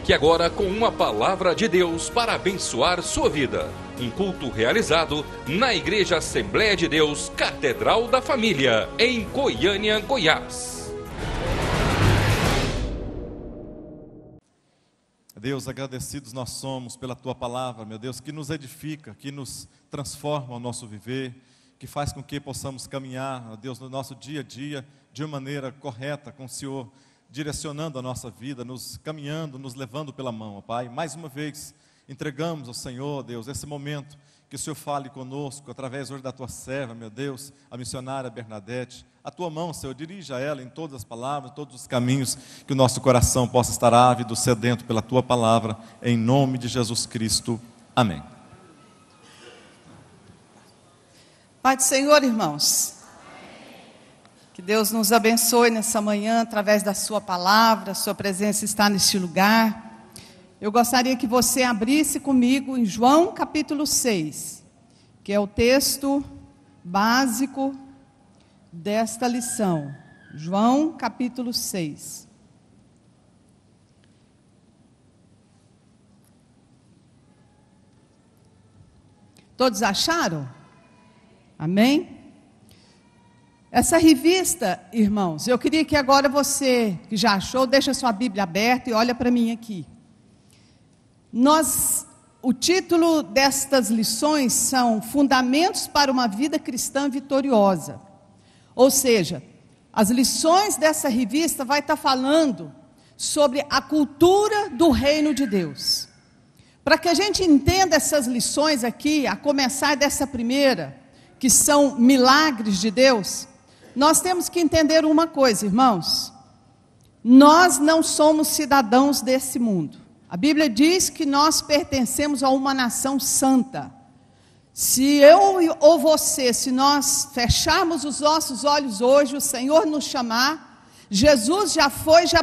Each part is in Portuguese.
Fique agora com uma palavra de Deus para abençoar sua vida. Um culto realizado na Igreja Assembleia de Deus, Catedral da Família, em Goiânia, Goiás. Deus, agradecidos nós somos pela Tua palavra, meu Deus, que nos edifica, que nos transforma o nosso viver, que faz com que possamos caminhar, ó Deus, no nosso dia a dia, de uma maneira correta, com o Senhor direcionando a nossa vida, nos caminhando, nos levando pela mão, ó Pai. Mais uma vez, entregamos ao Senhor, Deus, esse momento, que o Senhor fale conosco, através hoje da Tua serva, meu Deus, a missionária Bernadette. A Tua mão, Senhor, dirija ela em todas as palavras, em todos os caminhos, que o nosso coração possa estar ávido, sedento pela Tua palavra, em nome de Jesus Cristo. Amém. Pai do Senhor, irmãos. Que Deus nos abençoe nessa manhã, através da Sua palavra, a Sua presença está neste lugar. Eu gostaria que você abrisse comigo em João capítulo 6, que é o texto básico desta lição. João capítulo 6. Todos acharam? Amém? Essa revista, irmãos, eu queria que agora você, que já achou, deixa a sua Bíblia aberta e olha para mim aqui. O título destas lições são Fundamentos para uma Vida Cristã Vitoriosa. Ou seja, as lições dessa revista vai estar falando sobre a cultura do reino de Deus. Para que a gente entenda essas lições aqui, a começar dessa primeira, que são milagres de Deus, nós temos que entender uma coisa, irmãos. Nós não somos cidadãos desse mundo. A Bíblia diz que nós pertencemos a uma nação santa. Se eu ou você, se nós fecharmos os nossos olhos hoje, o Senhor nos chamar, Jesus já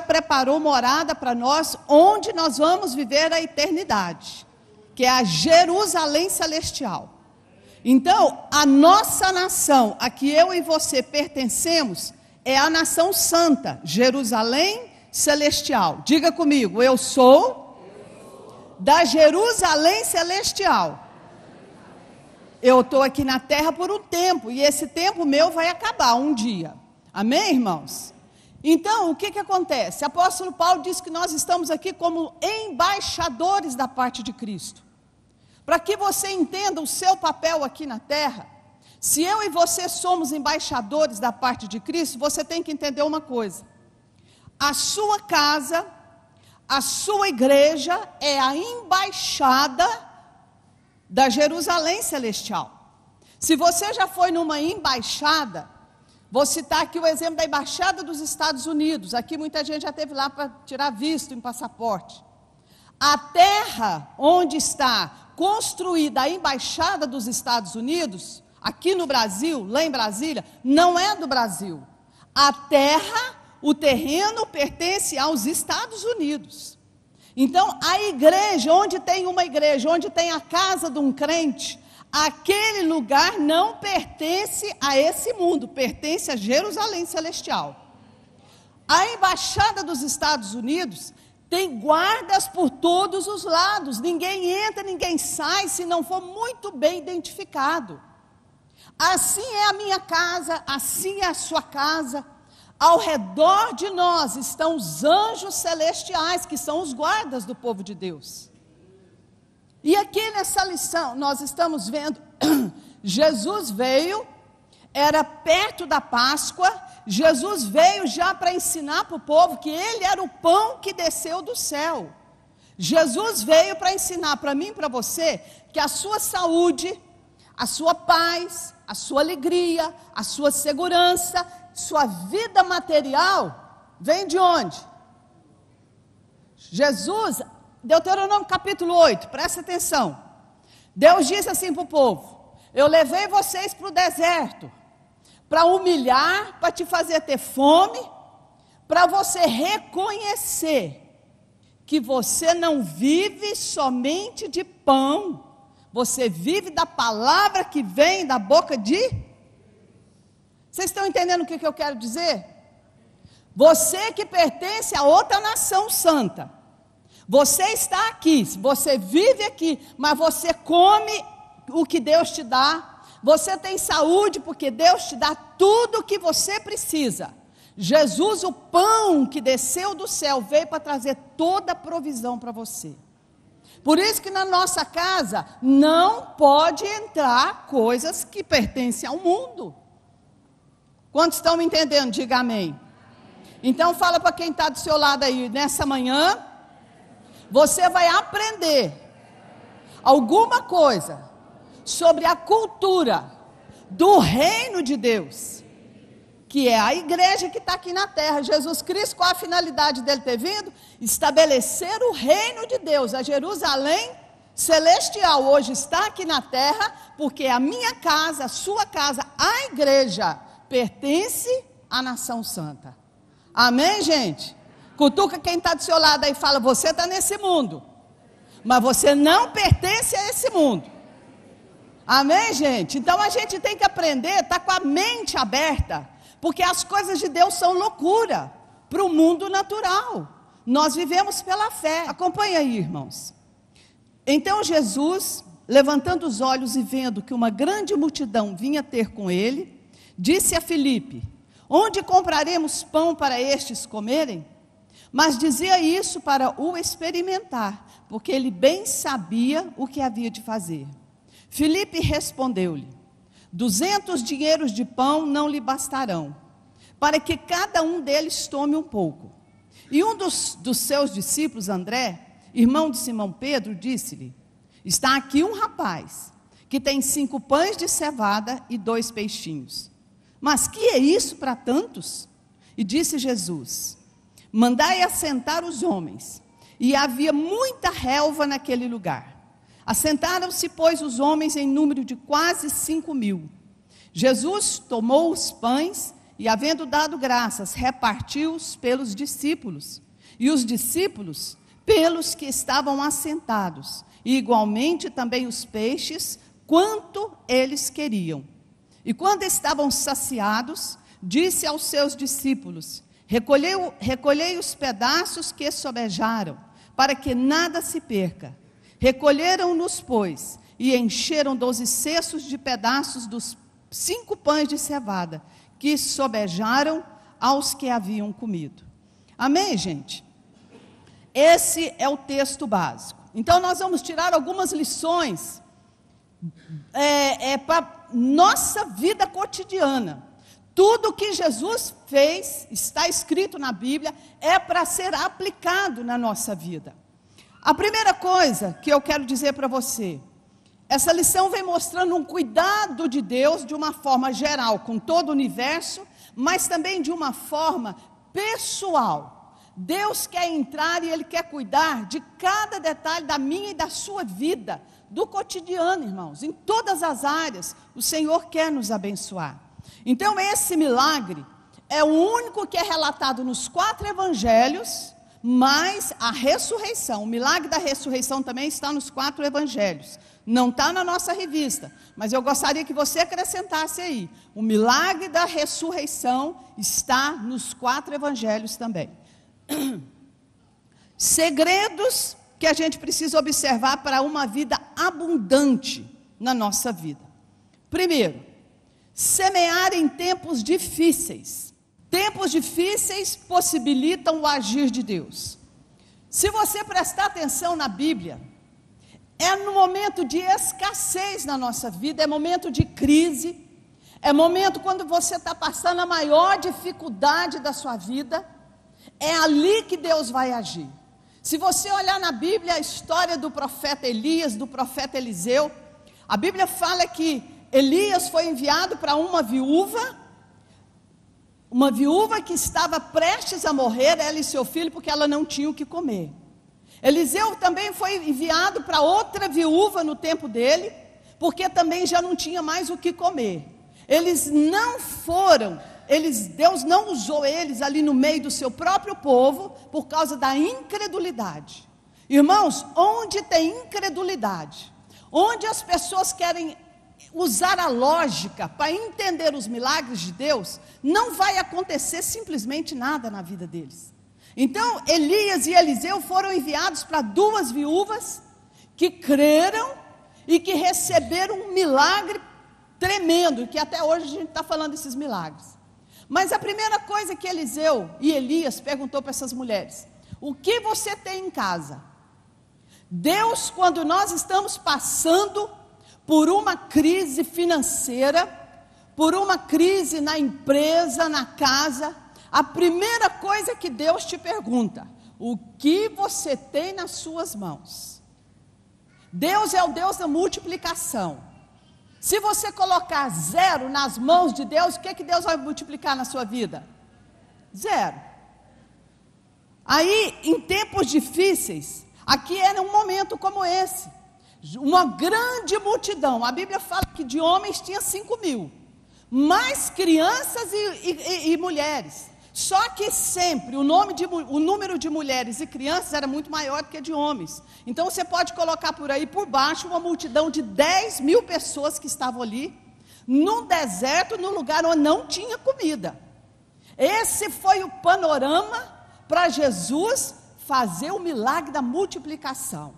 preparou morada para nós, onde nós vamos viver a eternidade, que é a Jerusalém Celestial. Então, a nossa nação, a que eu e você pertencemos, é a nação santa, Jerusalém Celestial. Diga comigo, eu sou da Jerusalém Celestial. Eu estou aqui na terra por um tempo, e esse tempo meu vai acabar um dia. Amém, irmãos? Então, o que acontece? O apóstolo Paulo diz que nós estamos aqui como embaixadores da parte de Cristo. Para que você entenda o seu papel aqui na terra, se eu e você somos embaixadores da parte de Cristo, você tem que entender uma coisa. A sua casa, a sua igreja é a embaixada da Jerusalém Celestial. Se você já foi numa embaixada, vou citar aqui o exemplo da embaixada dos Estados Unidos. Aqui muita gente já esteve lá para tirar visto em passaporte. A terra onde está construída a embaixada dos Estados Unidos, aqui no Brasil, lá em Brasília, não é do Brasil. A terra, o terreno pertence aos Estados Unidos. Então, a igreja, onde tem uma igreja, onde tem a casa de um crente, aquele lugar não pertence a esse mundo, pertence a Jerusalém Celestial. A embaixada dos Estados Unidos tem guardas por todos os lados, ninguém entra, ninguém sai, se não for muito bem identificado. Assim é a minha casa, assim é a sua casa. Ao redor de nós estão os anjos celestiais, que são os guardas do povo de Deus. E aqui nessa lição, nós estamos vendo, Jesus veio, era perto da Páscoa, Jesus veio já para ensinar para o povo que Ele era o pão que desceu do céu. Jesus veio para ensinar para mim e para você que a sua saúde, a sua paz, a sua alegria, a sua segurança, sua vida material, vem de onde? Jesus, Deuteronômio capítulo 8, presta atenção. Deus disse assim para o povo: eu levei vocês para o deserto, para humilhar, para te fazer ter fome, para você reconhecer que você não vive somente de pão, você vive da palavra que vem da boca de... Vocês estão entendendo o que eu quero dizer? Você que pertence a outra nação santa, Você está aqui, você vive aqui, mas você come o que Deus te dá. Você tem saúde porque Deus te dá tudo o que você precisa. Jesus, o pão que desceu do céu, veio para trazer toda a provisão para você. Por isso que na nossa casa não pode entrar coisas que pertencem ao mundo. Quantos estão me entendendo? Diga amém. Então fala para quem está do seu lado aí, nessa manhã, você vai aprender alguma coisa sobre a cultura do reino de Deus, que é a igreja que está aqui na terra. Jesus Cristo, qual a finalidade dele ter vindo? Estabelecer o reino de Deus. A Jerusalém celestial hoje está aqui na terra, porque a minha casa, a sua casa, a igreja, pertence à nação santa. Amém, gente? Cutuca quem está do seu lado aí e fala: você está nesse mundo, mas você não pertence a esse mundo. Amém, gente? Então a gente tem que aprender, estar com a mente aberta, porque as coisas de Deus são loucura para o mundo natural. Nós vivemos pela fé. Acompanha aí, irmãos. Então Jesus, levantando os olhos e vendo que uma grande multidão vinha ter com ele, disse a Filipe: onde compraremos pão para estes comerem? Mas dizia isso para o experimentar, porque ele bem sabia o que havia de fazer. Filipe respondeu-lhe: 200 dinheiros de pão não lhe bastarão, para que cada um deles tome um pouco. E um dos seus discípulos, André, irmão de Simão Pedro, disse-lhe: está aqui um rapaz, que tem 5 pães de cevada e 2 peixinhos. Mas que é isso para tantos? E disse Jesus: mandai assentar os homens. E havia muita relva naquele lugar. Assentaram-se, pois, os homens em número de quase 5.000. Jesus tomou os pães e, havendo dado graças, repartiu-os pelos discípulos. E os discípulos, pelos que estavam assentados. E igualmente também os peixes, quanto eles queriam. E quando estavam saciados, disse aos seus discípulos: recolhei os pedaços que sobejaram, para que nada se perca. Recolheram-nos, pois, e encheram 12 cestos de pedaços dos 5 pães de cevada, que sobejaram aos que haviam comido. Amém, gente? Esse é o texto básico. Então nós vamos tirar algumas lições para nossa vida cotidiana. Tudo que Jesus fez, está escrito na Bíblia, é para ser aplicado na nossa vida. A primeira coisa que eu quero dizer para você, essa lição vem mostrando um cuidado de Deus de uma forma geral, com todo o universo, mas também de uma forma pessoal. Deus quer entrar e Ele quer cuidar de cada detalhe da minha e da sua vida, do cotidiano, irmãos. Em todas as áreas, o Senhor quer nos abençoar. Então esse milagre é o único que é relatado nos 4 evangelhos, mas a ressurreição, o milagre da ressurreição também está nos 4 evangelhos. Não está na nossa revista, mas eu gostaria que você acrescentasse aí. O milagre da ressurreição está nos 4 evangelhos também. Segredos que a gente precisa observar para uma vida abundante na nossa vida. Primeiro, semear em tempos difíceis. Tempos difíceis possibilitam o agir de Deus. Se você prestar atenção na Bíblia, é no momento de escassez na nossa vida, é momento de crise, é momento quando você está passando a maior dificuldade da sua vida, é ali que Deus vai agir. Se você olhar na Bíblia a história do profeta Elias, do profeta Eliseu, a Bíblia fala que Elias foi enviado para uma viúva que estava prestes a morrer, ela e seu filho, porque ela não tinha o que comer. Eliseu também foi enviado para outra viúva no tempo dele, porque também já não tinha mais o que comer. Eles não foram, Deus não usou eles ali no meio do seu próprio povo, por causa da incredulidade. Irmãos, onde tem incredulidade, onde as pessoas querem usar a lógica para entender os milagres de Deus, não vai acontecer simplesmente nada na vida deles. Então, Elias e Eliseu foram enviados para 2 viúvas que creram e que receberam um milagre tremendo, que até hoje a gente está falando desses milagres. Mas a primeira coisa que Eliseu e Elias perguntou para essas mulheres: o que você tem em casa? Deus, quando nós estamos passando por uma crise financeira, por uma crise na empresa, na casa, a primeira coisa que Deus te pergunta: o que você tem nas suas mãos? Deus é o Deus da multiplicação. Se você colocar 0 nas mãos de Deus, o que Deus vai multiplicar na sua vida? 0. Aí, em tempos difíceis, aqui era um momento como esse, uma grande multidão. A Bíblia fala que de homens tinha 5.000, mais crianças e mulheres. Só que sempre o número de mulheres e crianças era muito maior do que de homens. Então você pode colocar por aí por baixo uma multidão de 10.000 pessoas que estavam ali, num deserto, num lugar onde não tinha comida. Esse foi o panorama para Jesus fazer o milagre da multiplicação.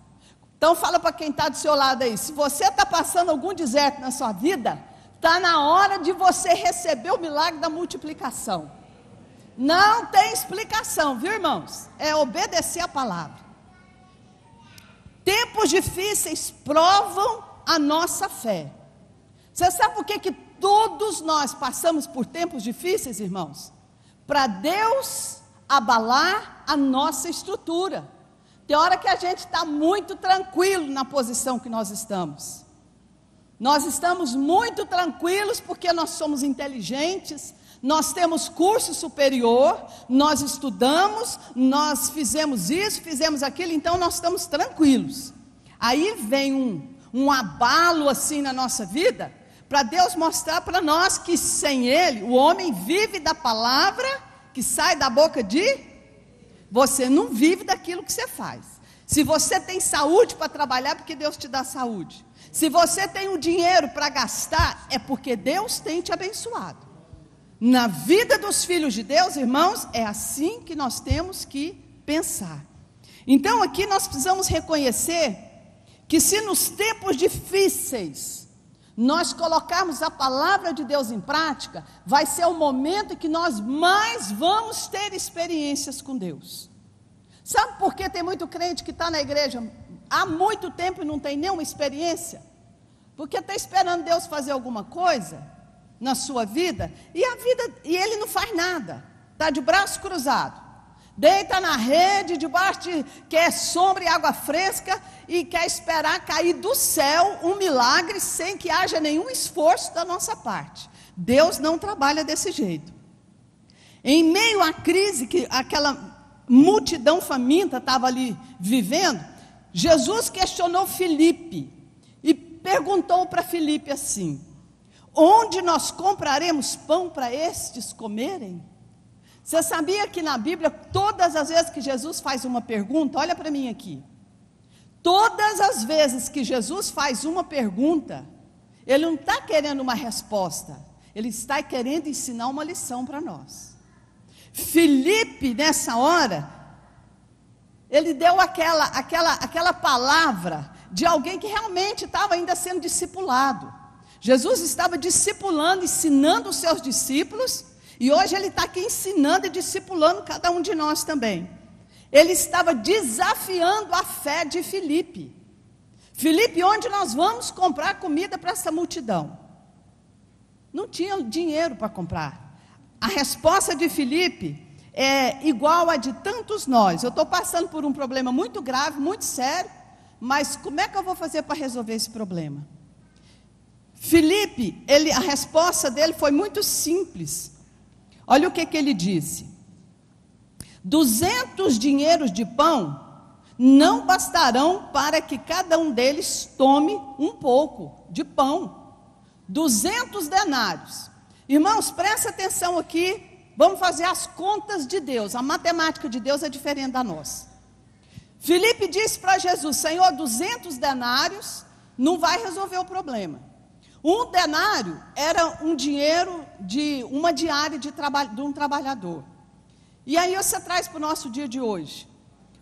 Então fala para quem está do seu lado aí: se você está passando algum deserto na sua vida, está na hora de você receber o milagre da multiplicação. Não tem explicação, viu, irmãos? É obedecer a palavra. Tempos difíceis provam a nossa fé. Você sabe por que todos nós passamos por tempos difíceis, irmãos? Para Deus abalar a nossa estrutura. Tem hora que a gente está muito tranquilo na posição que nós estamos. Nós estamos muito tranquilos porque nós somos inteligentes, nós temos curso superior, nós estudamos, nós fizemos isso, fizemos aquilo, então nós estamos tranquilos. Aí vem um abalo assim na nossa vida, para Deus mostrar para nós que sem Ele, o homem vive da palavra que sai da boca de... Você não vive daquilo que você faz. Se você tem saúde para trabalhar, é porque Deus te dá saúde. Se você tem o dinheiro para gastar, é porque Deus tem te abençoado. Na vida dos filhos de Deus, irmãos, é assim que nós temos que pensar. Então aqui nós precisamos reconhecer que se nos tempos difíceis nós colocarmos a palavra de Deus em prática, vai ser o momento em que nós mais vamos ter experiências com Deus. Sabe por que tem muito crente que está na igreja há muito tempo e não tem nenhuma experiência? Porque está esperando Deus fazer alguma coisa na sua vida, e ele não faz nada, está de braço cruzado, deita na rede, debaixo de quer sombra e água fresca, e quer esperar cair do céu um milagre, sem que haja nenhum esforço da nossa parte. Deus não trabalha desse jeito. Em meio à crise que aquela multidão faminta estava ali vivendo, Jesus questionou Filipe, e perguntou para Filipe assim: onde nós compraremos pão para estes comerem? Você sabia que na Bíblia, todas as vezes que Jesus faz uma pergunta, olha para mim aqui, todas as vezes que Jesus faz uma pergunta, Ele não está querendo uma resposta, Ele está querendo ensinar uma lição para nós. Filipe, nessa hora, ele deu aquela palavra de alguém que realmente estava ainda sendo discipulado. Jesus estava discipulando, ensinando os seus discípulos, e hoje Ele está aqui ensinando e discipulando cada um de nós também. Ele estava desafiando a fé de Filipe. Filipe, onde nós vamos comprar comida para essa multidão? Não tinha dinheiro para comprar. A resposta de Filipe é igual a de tantos nós. Eu estou passando por um problema muito grave, muito sério, mas como é que eu vou fazer para resolver esse problema? Filipe, a resposta dele foi muito simples. Olha o que ele disse: 200 dinheiros de pão não bastarão para que cada um deles tome um pouco de pão. 200 denários. Irmãos, presta atenção aqui, vamos fazer as contas de Deus. A matemática de Deus é diferente da nossa. Filipe disse para Jesus: Senhor, 200 denários não vai resolver o problema. Um denário era um dinheiro de uma diária de um trabalhador. E aí você traz para o nosso dia de hoje.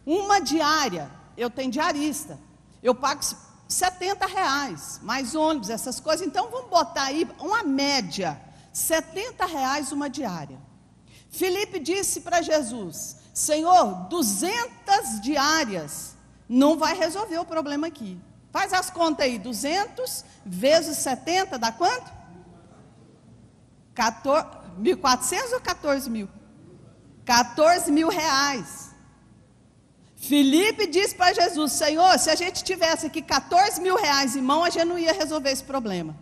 Uma diária, eu tenho diarista, eu pago R$70, mais ônibus, essas coisas. Então vamos botar aí uma média, R$70 uma diária. Filipe disse para Jesus: Senhor, 200 diárias não vai resolver o problema aqui. Faz as contas aí, 200 vezes 70 dá quanto? 1.400 ou 14 mil? 14 mil reais. Filipe disse para Jesus: Senhor, se a gente tivesse aqui 14 mil reais em mão, a gente não ia resolver esse problema.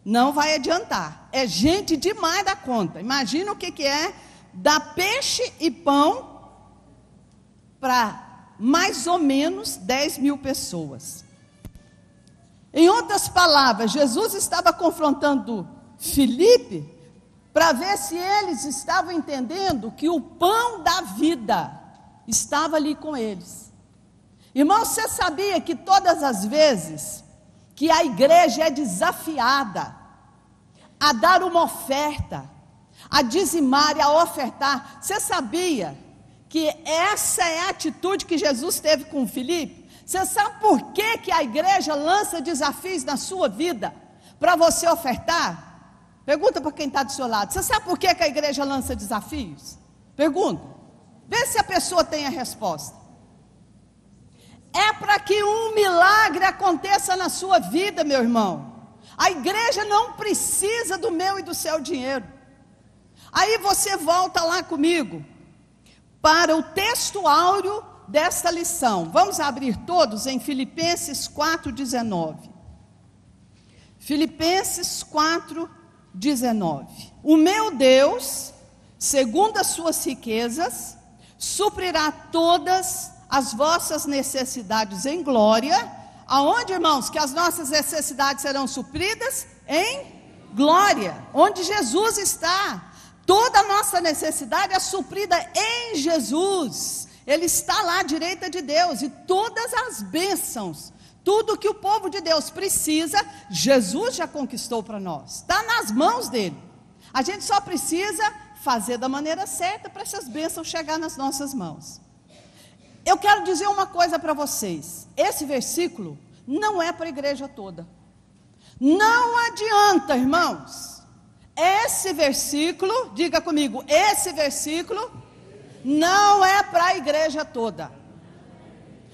Não vai adiantar. É gente demais da conta. Imagina o que é dar peixe e pão para mais ou menos 10 mil pessoas. Em outras palavras, Jesus estava confrontando Filipe para ver se eles estavam entendendo que o pão da vida estava ali com eles. Irmão, você sabia que todas as vezes que a igreja é desafiada a dar uma oferta, a dizimar e a ofertar, você sabia que essa é a atitude que Jesus teve com Filipe? Você sabe por que a igreja lança desafios na sua vida para você ofertar? Pergunta para quem está do seu lado. Você sabe por que a igreja lança desafios? Pergunta. Vê se a pessoa tem a resposta. É para que um milagre aconteça na sua vida, meu irmão. A igreja não precisa do meu e do seu dinheiro. Aí você volta lá comigo para o texto áureo desta lição. Vamos abrir todos em Filipenses 4:19. Filipenses 4:19. O meu Deus, segundo as suas riquezas, suprirá todas as vossas necessidades em glória. Aonde, irmãos, que as nossas necessidades serão supridas? Em glória. Onde Jesus está. Toda a nossa necessidade é suprida em Jesus. Ele está lá à direita de Deus. E todas as bênçãos, tudo que o povo de Deus precisa, Jesus já conquistou para nós. Está nas mãos dele. A gente só precisa fazer da maneira certa para essas bênçãos chegar nas nossas mãos. Eu quero dizer uma coisa para vocês. Esse versículo não é para a igreja toda. Não adianta, irmãos. Esse versículo, diga comigo, esse versículo não é para a igreja toda.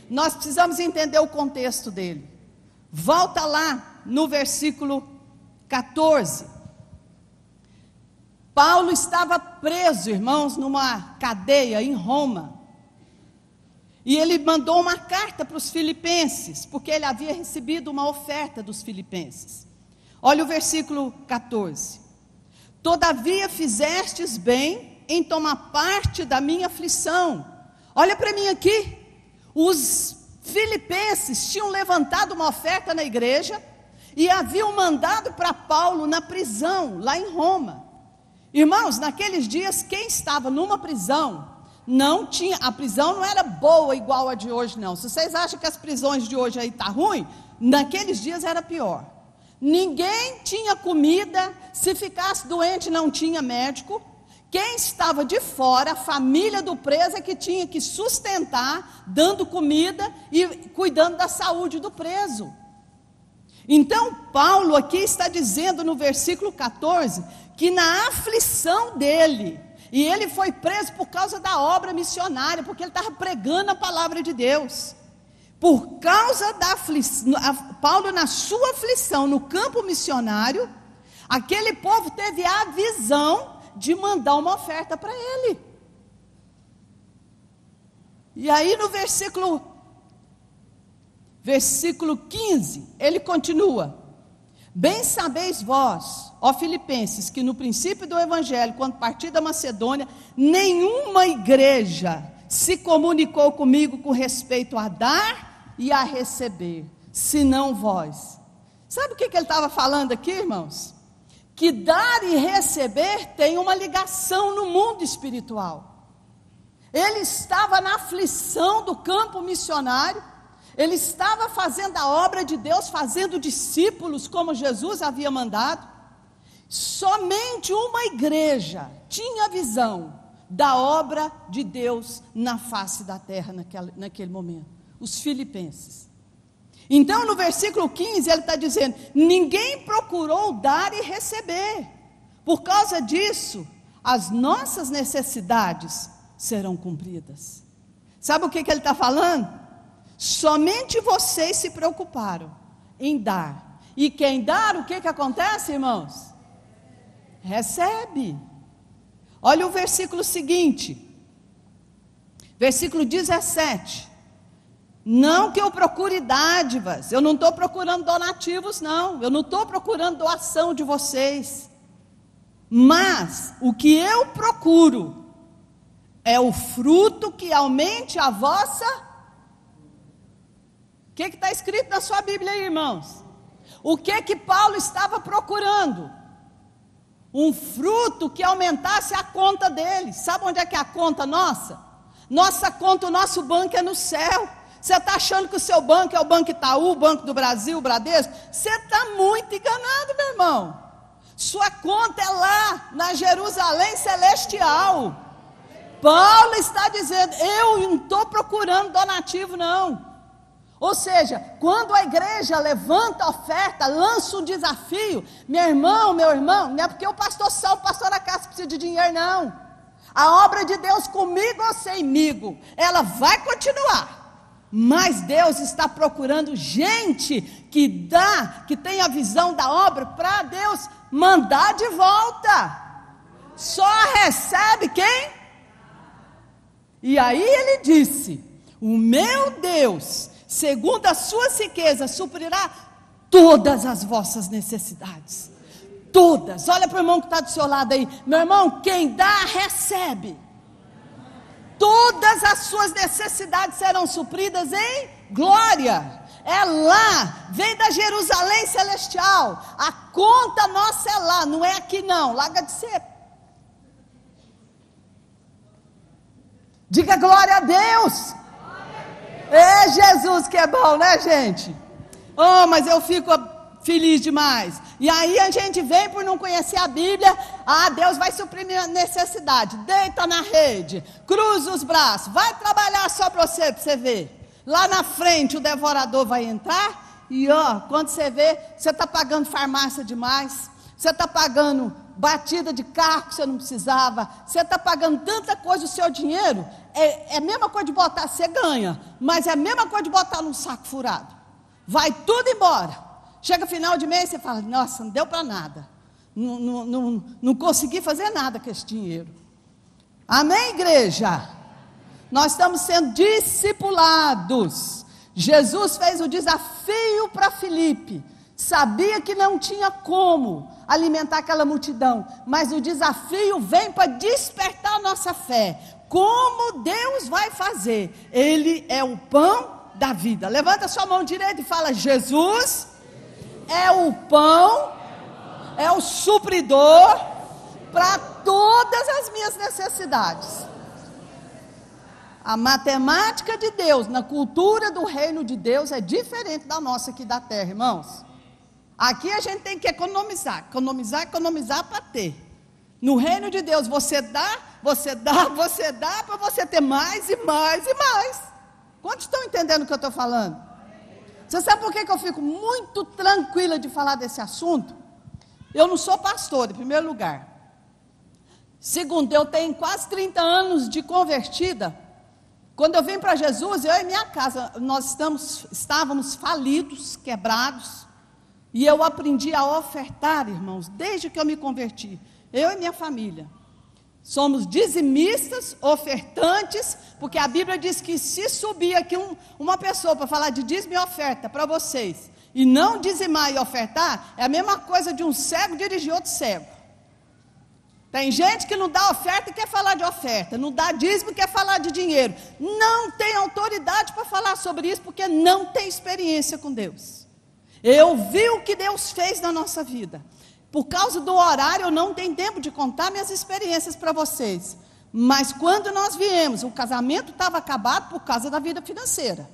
Nós precisamos entender o contexto dele. Volta lá no versículo 14. Paulo estava preso, irmãos, numa cadeia em Roma. E ele mandou uma carta para os filipenses, porque ele havia recebido uma oferta dos filipenses. Olha o versículo 14. Todavia fizestes bem em tomar parte da minha aflição. Olha para mim aqui. Os filipenses tinham levantado uma oferta na igreja e haviam mandado para Paulo na prisão, lá em Roma. Irmãos, naqueles dias, quem estava numa prisão, não tinha, a prisão não era boa igual a de hoje, não. Se vocês acham que as prisões de hoje aí tá ruim, naqueles dias era pior. Ninguém tinha comida, se ficasse doente não tinha médico. Quem estava de fora, a família do preso é que tinha que sustentar, dando comida e cuidando da saúde do preso. Então Paulo aqui está dizendo no versículo 14, que na aflição dele, e ele foi preso por causa da obra missionária, porque ele estava pregando a palavra de Deus. Por causa da aflição, Paulo na sua aflição no campo missionário, aquele povo teve a visão de mandar uma oferta para ele. E aí no versículo 15, ele continua: bem sabeis vós, ó filipenses, que no princípio do evangelho, quando parti da Macedônia, nenhuma igreja se comunicou comigo com respeito a dar e a receber, senão vós. Sabe o que ele estava falando aqui, irmãos? Que dar e receber tem uma ligação no mundo espiritual. Ele estava na aflição do campo missionário, ele estava fazendo a obra de Deus, fazendo discípulos como Jesus havia mandado. Somente uma igreja tinha visão da obra de Deus na face da terra naquele momento, os filipenses. Então no versículo 15 ele está dizendo, ninguém procurou dar e receber, por causa disso as nossas necessidades serão cumpridas. Sabe o que ele está falando? Somente vocês se preocuparam em dar, e quem dá, o que acontece, irmãos? Recebe. Olha o versículo seguinte, versículo 17, não que eu procure dádivas, eu não estou procurando donativos não, eu não estou procurando doação de vocês, mas o que eu procuro é o fruto que aumente a vossa, o que está escrito na sua Bíblia aí, irmãos? O que Paulo estava procurando? Um fruto que aumentasse a conta dele. Sabe onde é que é a conta nossa? Nossa conta, o nosso banco é no céu. Você está achando que o seu banco é o Banco Itaú, o Banco do Brasil, o Bradesco? Você está muito enganado, meu irmão. Sua conta é lá, na Jerusalém Celestial. Paulo está dizendo, eu não estou procurando donativo não. Ou seja, quando a igreja levanta a oferta, lança um desafio, meu irmão, não é porque o pastor Saulo, o pastor Acácio precisa de dinheiro não. A obra de Deus comigo ou semigo, ela vai continuar. Mas Deus está procurando gente que dá, que tem a visão da obra para Deus mandar de volta. Só recebe quem? E aí ele disse, o meu Deus, segundo as suas riquezas, suprirá todas as vossas necessidades. Todas. Olha para o irmão que está do seu lado aí. Meu irmão, quem dá, recebe. Todas as suas necessidades serão supridas em glória. É lá, vem da Jerusalém Celestial. A conta nossa é lá, não é aqui não. Larga de ser. Diga glória a Deus. É Jesus que é bom, né, gente? Oh, mas eu fico feliz demais. E aí a gente vem por não conhecer a Bíblia. Ah, Deus vai suprir minha necessidade. Deita na rede, cruza os braços, vai trabalhar só para você ver. Lá na frente o devorador vai entrar e quando você vê, você está pagando farmácia demais, você está pagando batida de carro que você não precisava, você está pagando tanta coisa, o seu dinheiro é a mesma coisa de botar, você ganha, mas é a mesma coisa de botar num saco furado, vai tudo embora, chega final de mês, você fala, nossa, não deu para nada, não consegui fazer nada com esse dinheiro. Amém, igreja? Nós estamos sendo discipulados. Jesus fez o desafio para Filipe, sabia que não tinha como alimentar aquela multidão, mas o desafio vem para despertar a nossa fé. Como Deus vai fazer? Ele é o pão da vida. Levanta sua mão direita e fala, Jesus é o pão, é o supridor para todas as minhas necessidades. A matemática de Deus, na cultura do reino de Deus, é diferente da nossa aqui da terra, irmãos. Aqui a gente tem que economizar para ter. No reino de Deus, você dá para você ter mais e mais e mais. Quantos estão entendendo o que eu estou falando? Você sabe por que eu fico muito tranquila de falar desse assunto? Eu não sou pastor, em primeiro lugar. Segundo, eu tenho quase 30 anos de convertida. Quando eu vim para Jesus, eu e minha casa, nós estávamos falidos, quebrados, e eu aprendi a ofertar, irmãos, desde que eu me converti, eu e minha família. Somos dizimistas, ofertantes, porque a Bíblia diz que se subir aqui uma pessoa para falar de dízimo e oferta para vocês, e não dizimar e ofertar, é a mesma coisa de um cego dirigir outro cego. Tem gente que não dá oferta e quer falar de oferta, não dá dízimo e quer falar de dinheiro. Não tem autoridade para falar sobre isso, porque não tem experiência com Deus. Eu vi o que Deus fez na nossa vida. Por causa do horário, eu não tenho tempo de contar minhas experiências para vocês. Mas quando nós viemos, o casamento estava acabado por causa da vida financeira.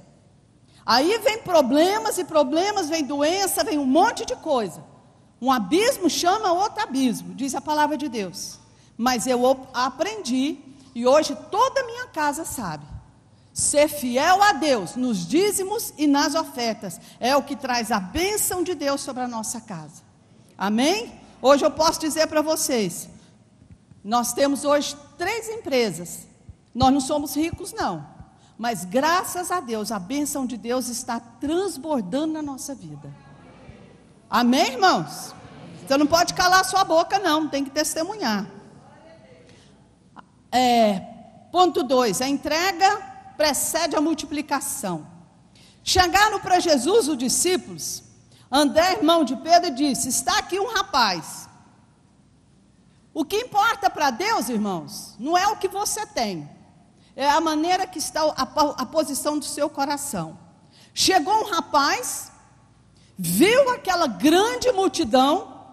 Aí vem problemas e problemas, vem doença, vem um monte de coisa. Um abismo chama outro abismo, diz a palavra de Deus. Mas eu aprendi E hoje toda a minha casa sabe. Ser fiel a Deus nos dízimos e nas ofertas é o que traz a bênção de Deus sobre a nossa casa. Amém? Hoje eu posso dizer para vocês, nós temos hoje 3 empresas. Nós não somos ricos não, mas graças a Deus, a bênção de Deus está transbordando na nossa vida. Amém, irmãos? Você não pode calar sua boca não, tem que testemunhar. Ponto 2, a entrega precede a multiplicação. Chegaram para Jesus os discípulos, André, irmão de Pedro, disse: está aqui um rapaz. O que importa para Deus, irmãos, não é o que você tem, é a maneira que está a posição do seu coração. Chegou um rapaz, viu aquela grande multidão,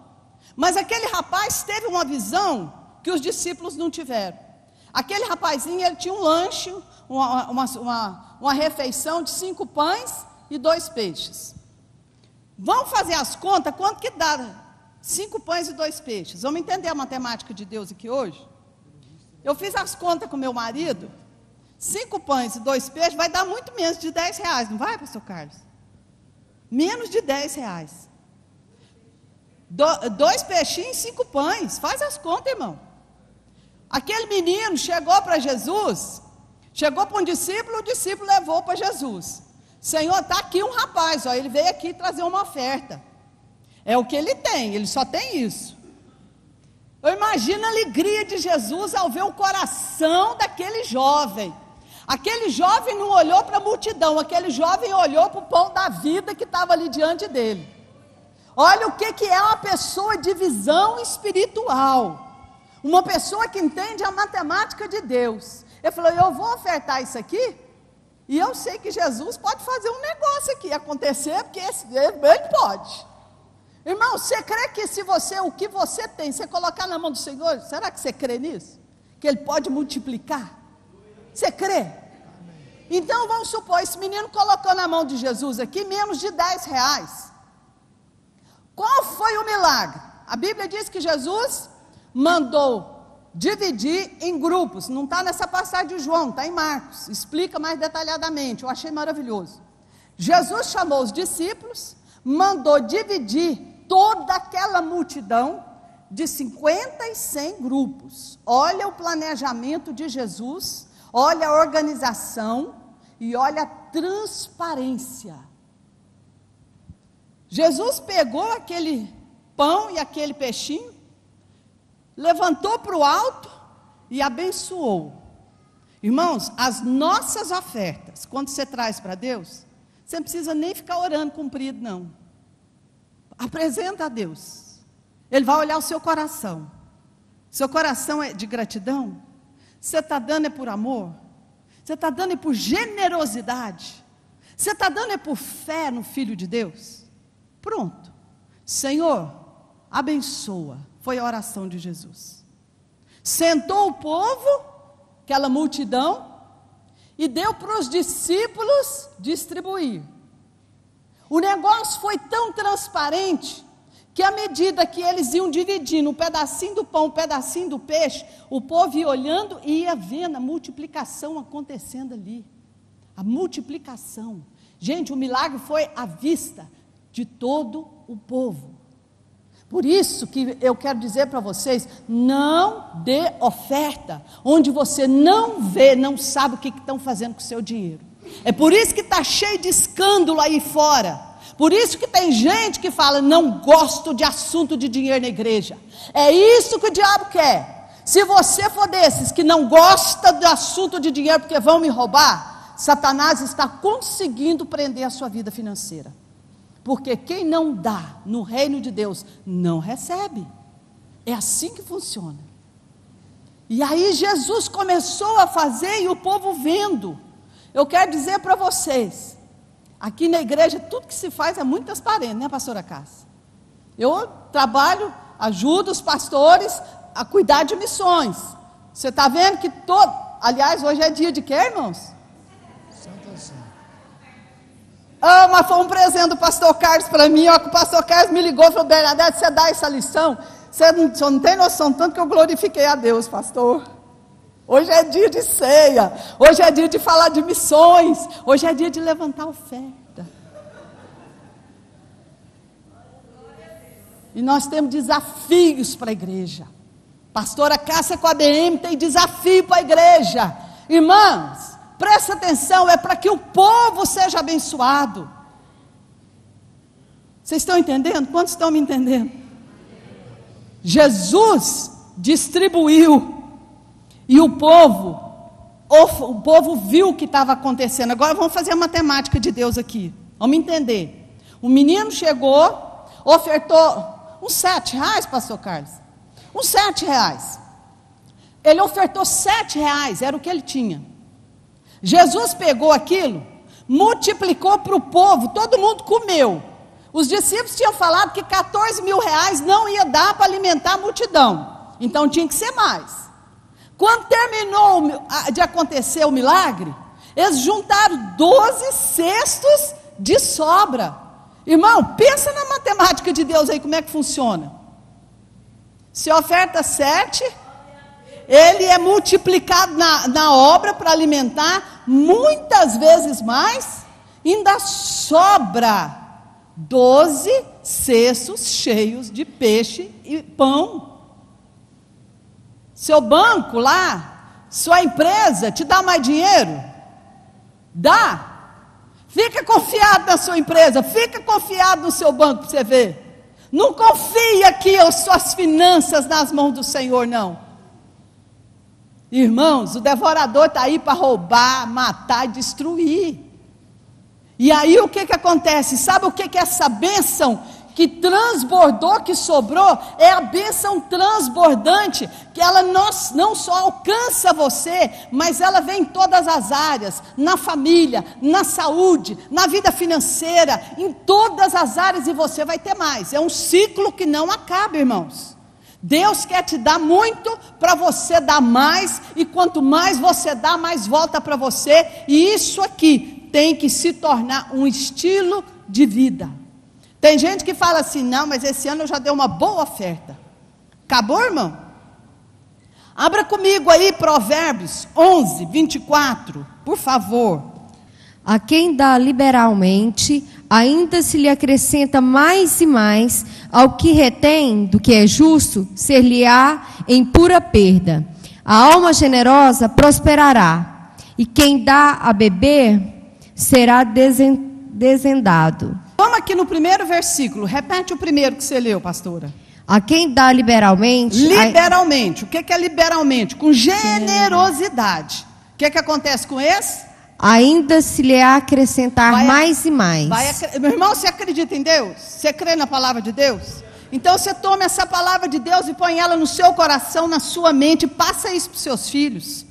mas aquele rapaz teve uma visão que os discípulos não tiveram. Aquele rapazinho, ele tinha um lanche, uma refeição de 5 pães e 2 peixes. Vamos fazer as contas, quanto que dá 5 pães e 2 peixes? Vamos entender a matemática de Deus aqui hoje? Eu fiz as contas com meu marido, 5 pães e 2 peixes vai dar muito menos de R$10, não vai, pastor Carlos? Menos de R$10. 2 peixinhos e 5 pães, faz as contas, irmão. Aquele menino chegou para Jesus, chegou para um discípulo, o discípulo levou para Jesus. Senhor, está aqui um rapaz, ó, ele veio aqui trazer uma oferta. É o que ele tem, ele só tem isso. Eu imagino a alegria de Jesus ao ver o coração daquele jovem. Aquele jovem não olhou para a multidão, aquele jovem olhou para o pão da vida que estava ali diante dele. Olha o que é uma pessoa de visão espiritual. Uma pessoa que entende a matemática de Deus. Ele falou: eu vou ofertar isso aqui, e eu sei que Jesus pode fazer um negócio aqui acontecer, porque ele pode. Irmão, você crê que se você, o que você tem, você colocar na mão do Senhor, será que você crê nisso? Que Ele pode multiplicar? Você crê? Então vamos supor, esse menino colocou na mão de Jesus aqui menos de R$10. Qual foi o milagre? A Bíblia diz que Jesus mandou dividir em grupos. Não está nessa passagem de João, está em Marcos, explica mais detalhadamente. Eu achei maravilhoso. Jesus chamou os discípulos, mandou dividir toda aquela multidão de 50 e 100 grupos. Olha o planejamento de Jesus, olha a organização e olha a transparência. Jesus pegou aquele pão e aquele peixinho, levantou para o alto e abençoou. Irmãos, as nossas ofertas, quando você traz para Deus, você não precisa nem ficar orando comprido, não. Apresenta a Deus. Ele vai olhar o seu coração. Seu coração é de gratidão? Você está dando é por amor? Você está dando é por generosidade? Você está dando é por fé no Filho de Deus? Pronto. Senhor, abençoa. Foi a oração de Jesus. Sentou o povo, aquela multidão, e deu para os discípulos distribuir. O negócio foi tão transparente, que à medida que eles iam dividindo um pedacinho do pão, um pedacinho do peixe, o povo ia olhando e ia vendo a multiplicação acontecendo ali. A multiplicação. Gente, o milagre foi à vista de todo o povo. Por isso que eu quero dizer para vocês, não dê oferta onde você não vê, não sabe o que estão fazendo com o seu dinheiro. É por isso que está cheio de escândalo aí fora. Por isso que tem gente que fala: não gosto de assunto de dinheiro na igreja. É isso que o diabo quer. Se você for desses que não gosta do assunto de dinheiro porque vão me roubar, Satanás está conseguindo prender a sua vida financeira. Porque quem não dá no reino de Deus, não recebe. É assim que funciona. E aí Jesus começou a fazer e o povo vendo. Eu quero dizer para vocês, aqui na igreja tudo que se faz é muito transparente, né, pastora Cássia? Eu trabalho, ajudo os pastores a cuidar de missões. Você está vendo que aliás, hoje é dia de quê, irmãos? Ah, mas foi um presente do pastor Carlos para mim, ó, que o pastor Carlos me ligou e falou: Bernadette, você dá essa lição? Você não tem noção, tanto que eu glorifiquei a Deus, pastor. Hoje é dia de ceia. Hoje é dia de falar de missões. Hoje é dia de levantar oferta. E nós temos desafios para a igreja. Pastora Cássia com a ABM tem desafio para a igreja. Irmãos, presta atenção, é para que o povo seja abençoado. Vocês estão entendendo? Quantos estão me entendendo? Jesus distribuiu. E o povo viu o que estava acontecendo. Agora vamos fazer a matemática de Deus aqui. Vamos entender. O menino chegou, ofertou uns R$7, pastor Carlos. Uns R$7. Ele ofertou R$7, era o que ele tinha. Jesus pegou aquilo, multiplicou para o povo, todo mundo comeu. Os discípulos tinham falado que R$14 mil não ia dar para alimentar a multidão. Então tinha que ser mais. Quando terminou de acontecer o milagre, eles juntaram 12 cestos de sobra. Irmão, pensa na matemática de Deus aí, como é que funciona. Se oferta 7, ele é multiplicado na obra para alimentar muitas vezes mais, ainda sobra 12 cestos cheios de peixe e pão. Seu banco lá, sua empresa, te dá mais dinheiro? Dá. Fica confiado na sua empresa, fica confiado no seu banco para você ver. Não confie aqui as suas finanças nas mãos do Senhor, não. Irmãos, o devorador está aí para roubar, matar e destruir. E aí o que acontece? Sabe o que é essa bênção que transbordou, que sobrou? É a bênção transbordante, que ela não só alcança você, mas ela vem em todas as áreas, na família, na saúde, na vida financeira, em todas as áreas, e você vai ter mais. É um ciclo que não acaba, irmãos. Deus quer te dar muito para você dar mais, e quanto mais você dá, mais volta para você, e isso aqui tem que se tornar um estilo de vida. Tem gente que fala assim, não, mas esse ano eu já dei uma boa oferta. Acabou, irmão? Abra comigo aí Provérbios 11, 24, por favor. A quem dá liberalmente, ainda se lhe acrescenta mais e mais, ao que retém do que é justo, ser-lhe-á em pura perda. A alma generosa prosperará, e quem dá a beber será desendado. Vamos aqui no primeiro versículo, repete o primeiro que você leu, pastora. A quem dá liberalmente... Liberalmente, o que é liberalmente? Com generosidade. O que acontece com esse? Ainda se lhe acrescentar mais e mais. Meu irmão, você acredita em Deus? Você crê na palavra de Deus? Então você toma essa palavra de Deus e põe ela no seu coração, na sua mente, passa isso para os seus filhos.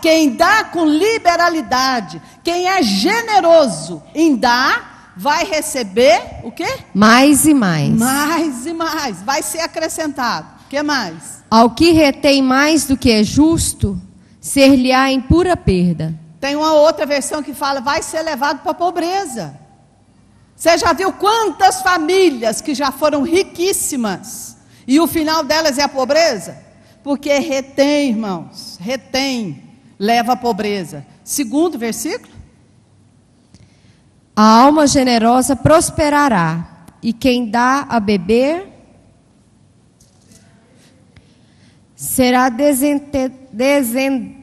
Quem dá com liberalidade, quem é generoso em dar, vai receber o quê? Mais e mais. Mais e mais, vai ser acrescentado. O que mais? Ao que retém mais do que é justo, ser-lhe-á em pura perda. Tem uma outra versão que fala, vai ser levado para a pobreza. Você já viu quantas famílias que já foram riquíssimas, e o final delas é a pobreza? Porque retém, irmãos, retém, leva à pobreza. Segundo versículo. A alma generosa prosperará, e quem dá a beber será desendado.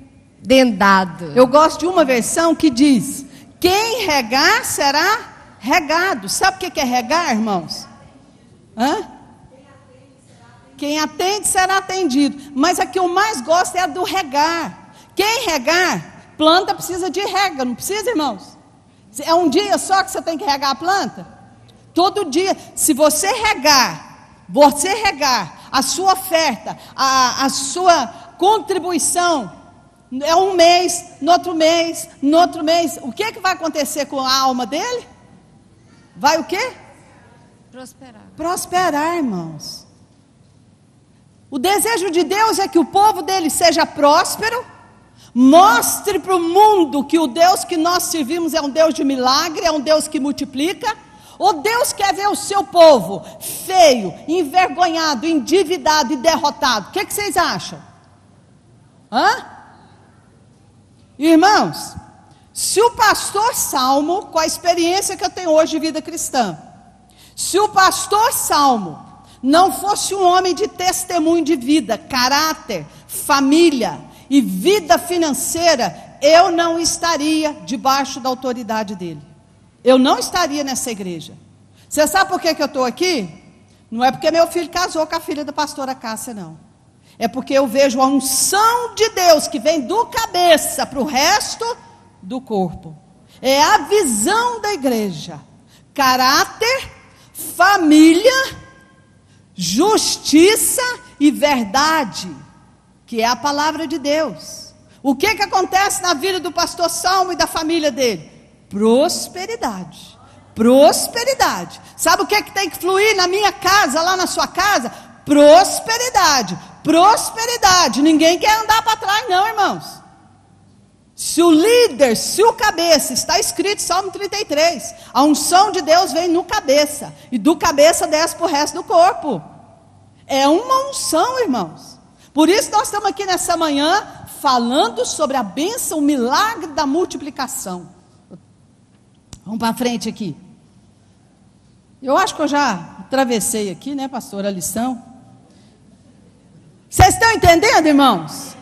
Eu gosto de uma versão que diz, quem regar será regado. Sabe o que é regar, irmãos? Quem atende será atendido. Mas a que eu mais gosto é a do regar. Quem regar, planta precisa de rega, não precisa, irmãos? É um dia só que você tem que regar a planta? Todo dia. Se você regar a sua oferta, a sua contribuição, é um mês, no outro mês, o que vai acontecer com a alma dele? Vai o quê? Prosperar, irmãos. O desejo de Deus é que o povo dele seja próspero, mostre para o mundo que o Deus que nós servimos é um Deus de milagre, é um Deus que multiplica. Ou Deus quer ver o seu povo feio, envergonhado, endividado e derrotado? O que vocês acham? Irmãos, se o pastor Salmo, com a experiência que eu tenho hoje de vida cristã, se o pastor Salmo não fosse um homem de testemunho de vida, caráter, família e vida financeira, eu não estaria debaixo da autoridade dele. Eu não estaria nessa igreja. Você sabe por que eu estou aqui? Não é porque meu filho casou com a filha da pastora Cássia, não. É porque eu vejo a unção de Deus que vem do cabeça para o resto do corpo. É a visão da igreja. Caráter, família, justiça e verdade, que é a palavra de Deus. O que acontece na vida do pastor Salmo e da família dele? Prosperidade. Prosperidade. Sabe o que tem que fluir na minha casa, lá na sua casa? Prosperidade. Prosperidade. Ninguém quer andar para trás não, irmãos. Se o líder, se o cabeça, está escrito Salmo 33, a unção de Deus vem no cabeça, e do cabeça desce para o resto do corpo. É uma unção, irmãos. Por isso nós estamos aqui nessa manhã, falando sobre a bênção, o milagre da multiplicação. Vamos para frente aqui. Eu acho que eu já atravessei aqui, né, pastor, a lição. Vocês estão entendendo, irmãos?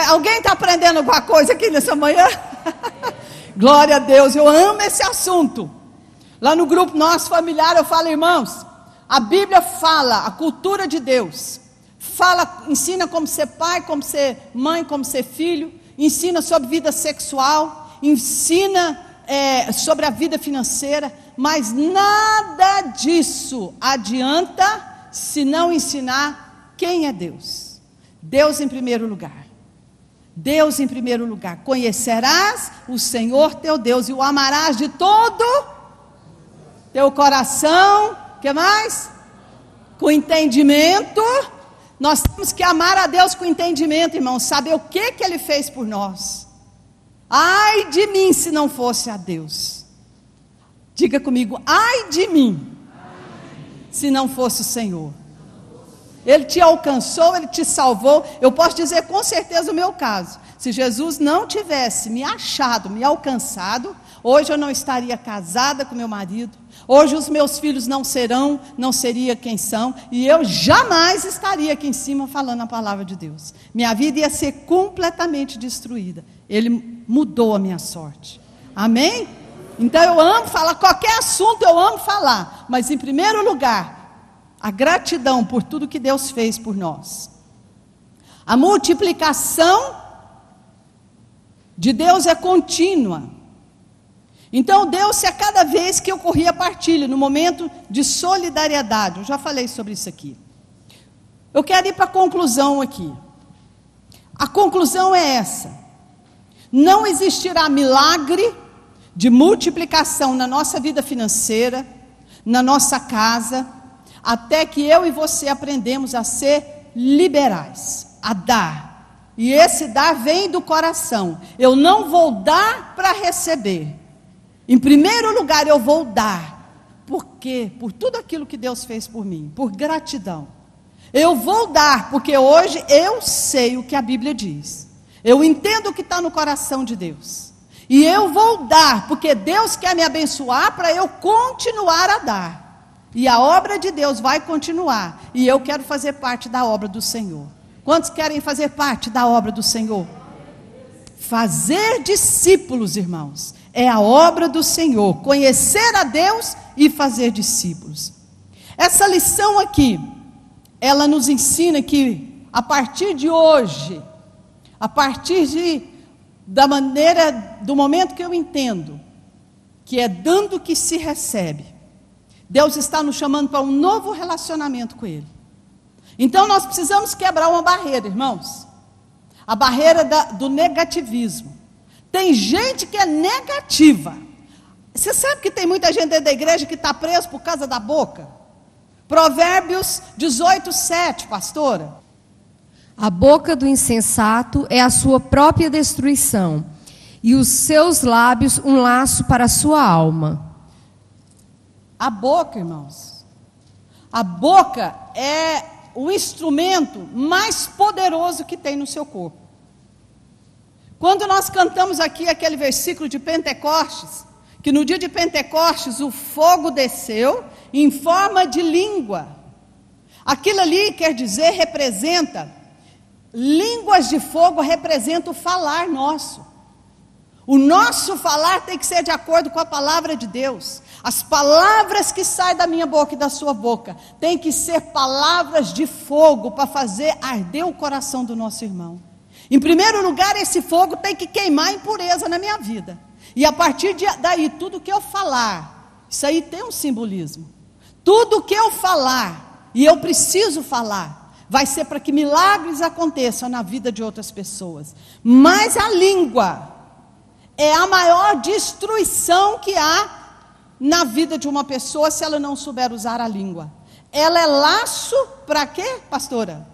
Alguém está aprendendo alguma coisa aqui nessa manhã? Glória a Deus, eu amo esse assunto. Lá no grupo nosso familiar eu falo, irmãos, a Bíblia fala, a cultura de Deus, fala, ensina como ser pai, como ser mãe, como ser filho, ensina sobre vida sexual, ensina sobre a vida financeira, mas nada disso adianta se não ensinar quem é Deus. Deus em primeiro lugar. Deus em primeiro lugar. Conhecerás o Senhor teu Deus e o amarás de todo teu coração. O que mais? Com entendimento. Nós temos que amar a Deus com entendimento, irmãos. Saber o que Ele fez por nós. Ai de mim se não fosse a Deus. Diga comigo, ai de mim se não fosse o Senhor. Ele te alcançou, Ele te salvou. Eu posso dizer com certeza o meu caso. Se Jesus não tivesse me achado, me alcançado, hoje eu não estaria casada com meu marido. Hoje os meus filhos não seriam quem são. E eu jamais estaria aqui em cima falando a palavra de Deus. Minha vida ia ser completamente destruída. Ele mudou a minha sorte. Amém? Então eu amo falar, qualquer assunto eu amo falar. Mas em primeiro lugar, a gratidão por tudo que Deus fez por nós. A multiplicação de Deus é contínua. Então Deus, a cada vez que ocorria a partilha, no momento de solidariedade, eu já falei sobre isso aqui. Eu quero ir para a conclusão aqui. A conclusão é essa: não existirá milagre de multiplicação na nossa vida financeira, na nossa casa, até que eu e você aprendemos a ser liberais, a dar. E esse dar vem do coração. Eu não vou dar para receber. Em primeiro lugar eu vou dar. Por quê? Por tudo aquilo que Deus fez por mim, por gratidão. Eu vou dar, porque hoje eu sei o que a Bíblia diz. Eu entendo o que está no coração de Deus. E eu vou dar, porque Deus quer me abençoar para eu continuar a dar. E a obra de Deus vai continuar. E eu quero fazer parte da obra do Senhor. Quantos querem fazer parte da obra do Senhor? Fazer discípulos, irmãos, é a obra do Senhor. Conhecer a Deus e fazer discípulos. Essa lição aqui, ela nos ensina que a partir de hoje, a partir da maneira, do momento que eu entendo, que é dando que se recebe, Deus está nos chamando para um novo relacionamento com Ele. Então nós precisamos quebrar uma barreira, irmãos. A barreira do negativismo. Tem gente que é negativa. Você sabe que tem muita gente dentro da igreja que está preso por causa da boca? Provérbios 18:7, pastora. A boca do insensato é a sua própria destruição, e os seus lábios um laço para a sua alma. A boca, irmãos, a boca é o instrumento mais poderoso que tem no seu corpo. Quando nós cantamos aqui aquele versículo de Pentecostes, que no dia de Pentecostes o fogo desceu em forma de língua. Aquilo ali quer dizer, representa, línguas de fogo representa o falar nosso. O nosso falar tem que ser de acordo com a palavra de Deus. As palavras que saem da minha boca e da sua boca tem que ser palavras de fogo para fazer arder o coração do nosso irmão. Em primeiro lugar, esse fogo tem que queimar a impureza na minha vida. E a partir daí, tudo que eu falar, isso aí tem um simbolismo. Tudo que eu falar, e eu preciso falar, vai ser para que milagres aconteçam na vida de outras pessoas. Mas a língua é a maior destruição que há na vida de uma pessoa se ela não souber usar a língua. Ela é laço para quê, pastora?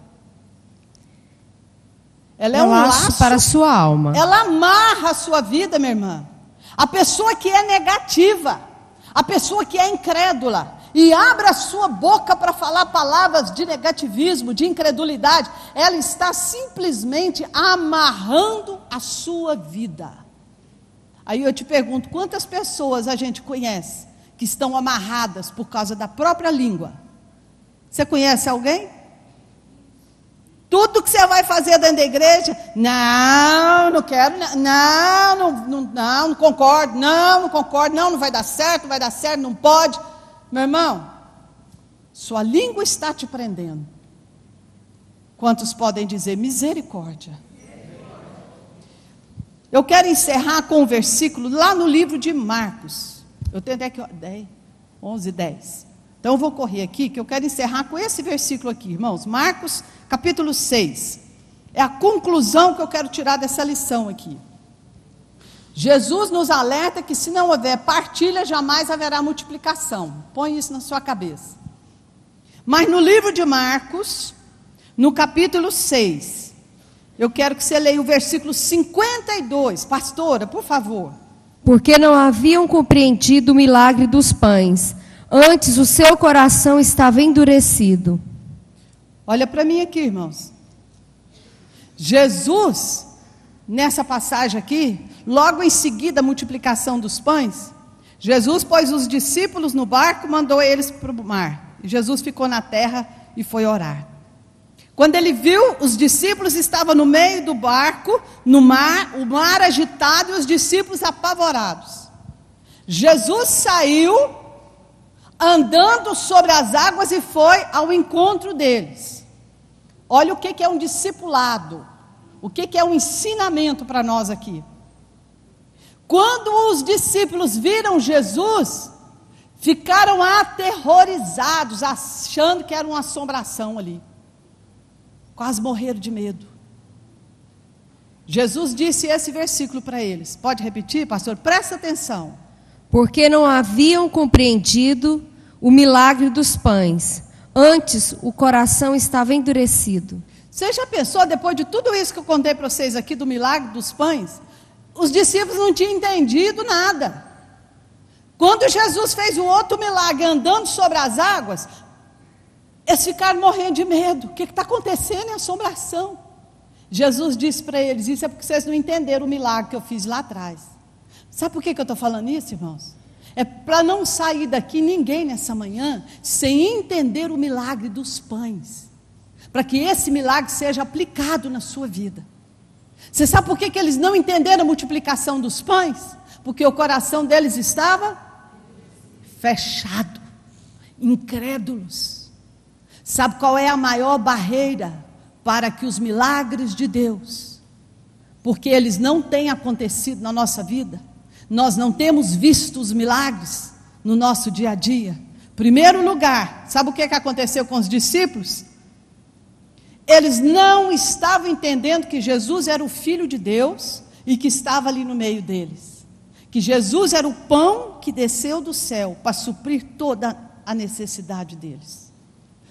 Ela é um laço para a sua alma. Ela amarra a sua vida, minha irmã. A pessoa que é negativa, a pessoa que é incrédula, e abre a sua boca para falar palavras de negativismo, de incredulidade, ela está simplesmente amarrando a sua vida. Aí eu te pergunto, quantas pessoas a gente conhece que estão amarradas por causa da própria língua? Você conhece alguém? Tudo que você vai fazer dentro da igreja, não quero, não concordo, não concordo, não vai dar certo, não pode. Meu irmão, sua língua está te prendendo. Quantos podem dizer misericórdia? Eu quero encerrar com um versículo lá no livro de Marcos. Eu tenho até aqui, 11, 10. Então eu vou correr aqui, que eu quero encerrar com esse versículo aqui, irmãos. Marcos, capítulo 6. É a conclusão que eu quero tirar dessa lição aqui. Jesus nos alerta que se não houver partilha, jamais haverá multiplicação. Põe isso na sua cabeça. Mas no livro de Marcos, no capítulo 6, eu quero que você leia o versículo 52. Pastora, por favor. Porque não haviam compreendido o milagre dos pães. Antes o seu coração estava endurecido. Olha para mim aqui, irmãos. Jesus, nessa passagem aqui, logo em seguida a multiplicação dos pães, Jesus pôs os discípulos no barco, mandou eles para o mar. E Jesus ficou na terra e foi orar. Quando ele viu, os discípulos estavam no meio do barco, no mar, o mar agitado e os discípulos apavorados. Jesus saiu andando sobre as águas e foi ao encontro deles. Olha o que é um discipulado, o que é um ensinamento para nós aqui. Quando os discípulos viram Jesus, ficaram aterrorizados, achando que era uma assombração ali. Quase morreram de medo. Jesus disse esse versículo para eles. Pode repetir, pastor? Presta atenção. Porque não haviam compreendido o milagre dos pães. Antes o coração estava endurecido. Você já pensou, depois de tudo isso que eu contei para vocês aqui do milagre dos pães, os discípulos não tinham entendido nada. Quando Jesus fez um outro milagre andando sobre as águas, eles ficaram morrendo de medo. O que está acontecendo? É assombração. Jesus disse para eles, isso é porque vocês não entenderam o milagre que eu fiz lá atrás. Sabe por que eu estou falando isso, irmãos? É para não sair daqui ninguém nessa manhã sem entender o milagre dos pães. Para que esse milagre seja aplicado na sua vida. Você sabe por que eles não entenderam a multiplicação dos pães? Porque o coração deles estava fechado, incrédulos. Sabe qual é a maior barreira para que os milagres de Deus, porque eles não têm acontecido na nossa vida, nós não temos visto os milagres no nosso dia a dia? Primeiro lugar, sabe o que aconteceu com os discípulos? Eles não estavam entendendo que Jesus era o Filho de Deus e que estava ali no meio deles. Que Jesus era o pão que desceu do céu para suprir toda a necessidade deles.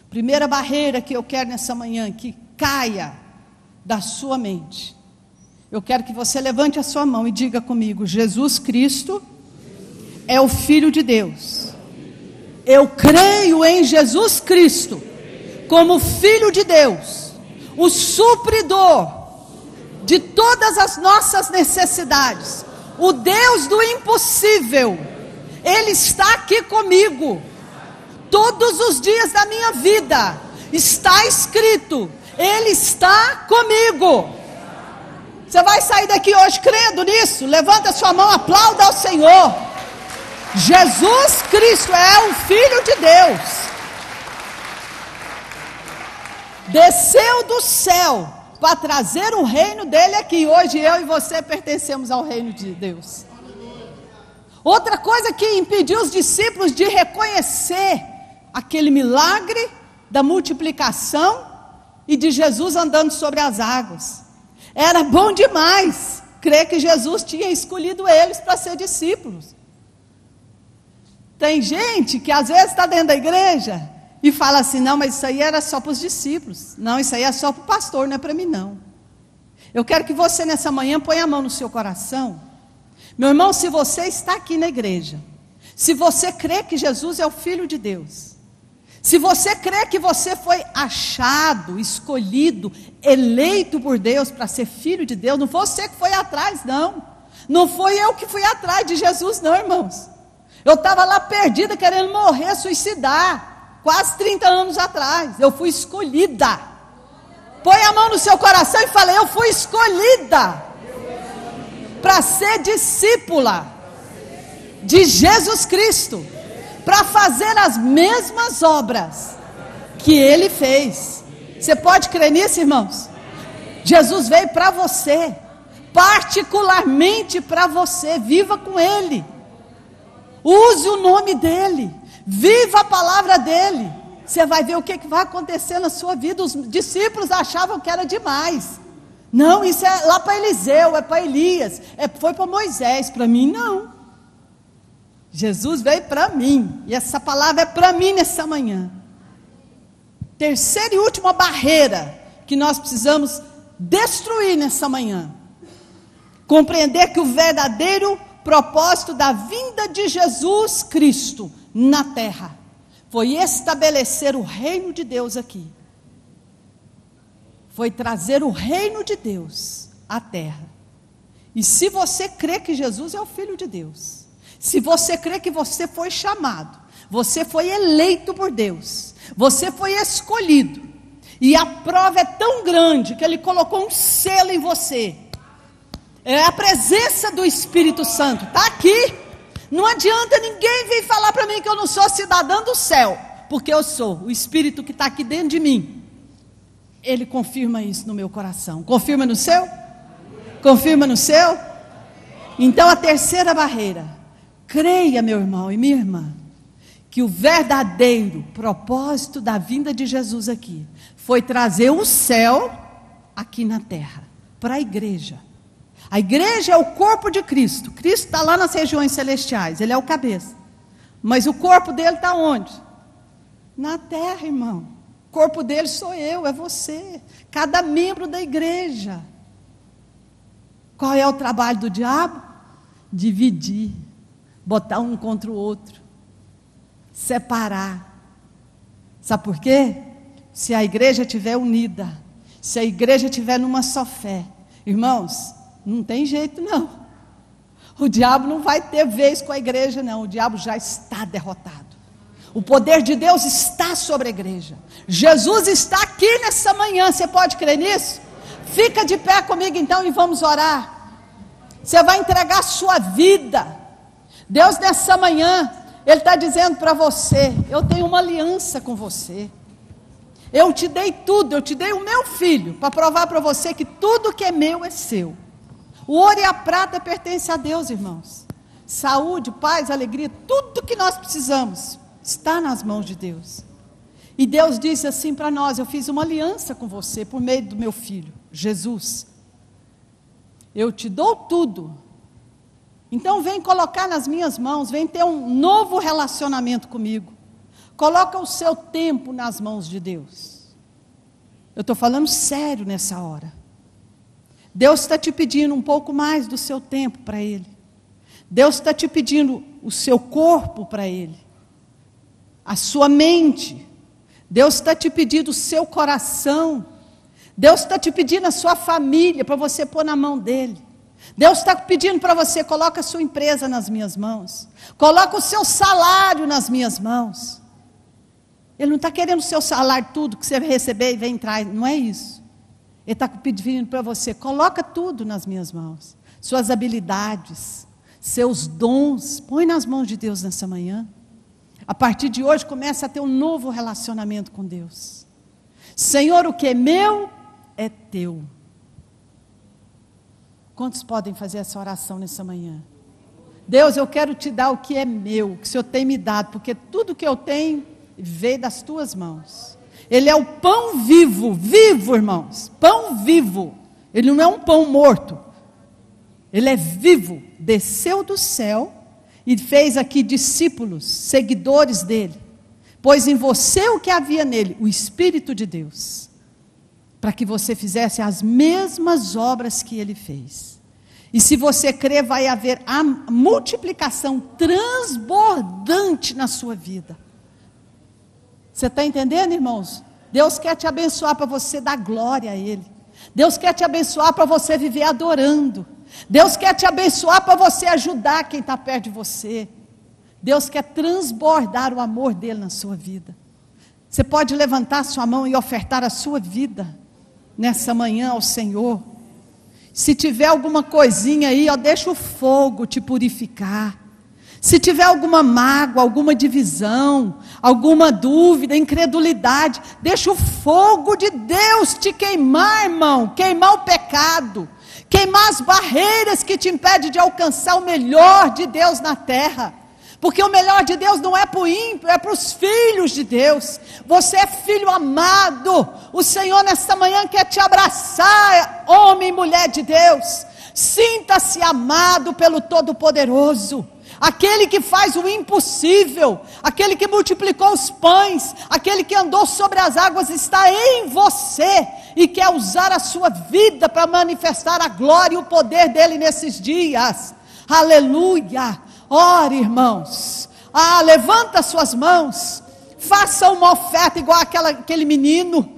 Primeira barreira que eu quero nessa manhã, que caia da sua mente. Eu quero que você levante a sua mão e diga comigo: Jesus Cristo é o Filho de Deus. Eu creio em Jesus Cristo como Filho de Deus, o supridor de todas as nossas necessidades. O Deus do impossível, Ele está aqui comigo, todos os dias da minha vida. Está escrito, Ele está comigo. Você vai sair daqui hoje crendo nisso? Levanta sua mão, aplauda ao Senhor. Jesus Cristo é o Filho de Deus. Desceu do céu para trazer o reino dele aqui. Hoje eu e você pertencemos ao reino de Deus. Outra coisa que impediu os discípulos de reconhecer aquele milagre da multiplicação e de Jesus andando sobre as águas. Era bom demais crer que Jesus tinha escolhido eles para ser discípulos. Tem gente que às vezes está dentro da igreja e fala assim, não, mas isso aí era só para os discípulos. Não, isso aí é só para o pastor, não é para mim não. Eu quero que você nessa manhã ponha a mão no seu coração. Meu irmão, se você está aqui na igreja, se você crê que Jesus é o Filho de Deus, se você crê que você foi achado, escolhido, eleito por Deus para ser filho de Deus, não foi você que foi atrás, não. Não foi eu que fui atrás de Jesus, não, irmãos. Eu estava lá perdida, querendo morrer, suicidar, quase 30 anos atrás. Eu fui escolhida. Põe a mão no seu coração e fala, eu fui escolhida para ser discípula de Jesus Cristo, para fazer as mesmas obras que Ele fez. Você pode crer nisso, irmãos? Jesus veio para você, particularmente para você. Viva com Ele, use o nome dEle, viva a palavra dEle. Você vai ver o que vai acontecer na sua vida. Os discípulos achavam que era demais. Não, isso é lá para Eliseu, é para Elias, foi para Moisés, para mim não. Jesus veio para mim, e essa palavra é para mim nessa manhã. Terceira e última barreira que nós precisamos destruir nessa manhã: compreender que o verdadeiro propósito da vinda de Jesus Cristo na terra foi estabelecer o reino de Deus aqui. Foi trazer o reino de Deus à terra. E se você crê que Jesus é o Filho de Deus, se você crê que você foi chamado, você foi eleito por Deus, você foi escolhido, e a prova é tão grande que Ele colocou um selo em você, é a presença do Espírito Santo, está aqui. Não adianta ninguém vir falar para mim que eu não sou cidadã do céu, porque eu sou. O Espírito que está aqui dentro de mim, Ele confirma isso no meu coração. Confirma no seu? Confirma no seu? Então a terceira barreira: creia, meu irmão e minha irmã, que o verdadeiro propósito da vinda de Jesus aqui foi trazer o céu aqui na terra, para a igreja. A igreja é o corpo de Cristo. Cristo está lá nas regiões celestiais, Ele é o cabeça. Mas o corpo dele está onde? Na terra, irmão. O corpo dele sou eu, é você, cada membro da igreja. Qual é o trabalho do diabo? Dividir, botar um contra o outro, separar. Sabe por quê? Se a igreja estiver unida, se a igreja estiver numa só fé, irmãos, não tem jeito não. O diabo não vai ter vez com a igreja não. O diabo já está derrotado. O poder de Deus está sobre a igreja. Jesus está aqui nessa manhã. Você pode crer nisso? Fica de pé comigo então e vamos orar. Você vai entregar a sua vida. Deus nessa manhã, Ele está dizendo para você: eu tenho uma aliança com você. Eu te dei tudo, eu te dei o meu filho, para provar para você que tudo que é meu é seu. O ouro e a prata pertencem a Deus, irmãos. Saúde, paz, alegria, tudo que nós precisamos está nas mãos de Deus. E Deus disse assim para nós: eu fiz uma aliança com você por meio do meu filho, Jesus. Eu te dou tudo. Então vem colocar nas minhas mãos, vem ter um novo relacionamento comigo. Coloca o seu tempo nas mãos de Deus. Eu estou falando sério nessa hora. Deus está te pedindo um pouco mais do seu tempo para Ele. Deus está te pedindo o seu corpo para Ele, a sua mente. Deus está te pedindo o seu coração. Deus está te pedindo a sua família para você pôr na mão dele. Deus está pedindo para você, coloca a sua empresa nas minhas mãos. Coloca o seu salário nas minhas mãos. Ele não está querendo o seu salário, tudo que você receber e vem entrar. Não é isso. Ele está pedindo para você, coloca tudo nas minhas mãos. Suas habilidades, seus dons, põe nas mãos de Deus nessa manhã. A partir de hoje, começa a ter um novo relacionamento com Deus. Senhor, o que é meu é teu. Quantos podem fazer essa oração nessa manhã? Deus, eu quero te dar o que é meu, o que o Senhor tem me dado, porque tudo que eu tenho veio das tuas mãos. Ele é o pão vivo, vivo, irmãos, pão vivo. Ele não é um pão morto, ele é vivo, desceu do céu e fez aqui discípulos, seguidores dele, pôs em você o que havia nele, o Espírito de Deus, para que você fizesse as mesmas obras que ele fez. E se você crer, vai haver a multiplicação transbordante na sua vida. Você está entendendo, irmãos? Deus quer te abençoar para você dar glória a Ele. Deus quer te abençoar para você viver adorando. Deus quer te abençoar para você ajudar quem está perto de você. Deus quer transbordar o amor dEle na sua vida. Você pode levantar a sua mão e ofertar a sua vida nessa manhã ao Senhor. Se tiver alguma coisinha aí, deixa o fogo te purificar. Se tiver alguma mágoa, alguma divisão, alguma dúvida, incredulidade, deixa o fogo de Deus te queimar, irmão, queimar o pecado, queimar as barreiras que te impedem de alcançar o melhor de Deus na terra. Porque o melhor de Deus não é para o ímpio, é para os filhos de Deus. Você é filho amado. O Senhor nesta manhã quer te abraçar, homem e mulher de Deus. Sinta-se amado pelo Todo-Poderoso. Aquele que faz o impossível, aquele que multiplicou os pães, aquele que andou sobre as águas está em você e quer usar a sua vida para manifestar a glória e o poder dele nesses dias. Aleluia! Ore, irmãos. Levanta suas mãos. Faça uma oferta igual aquele menino.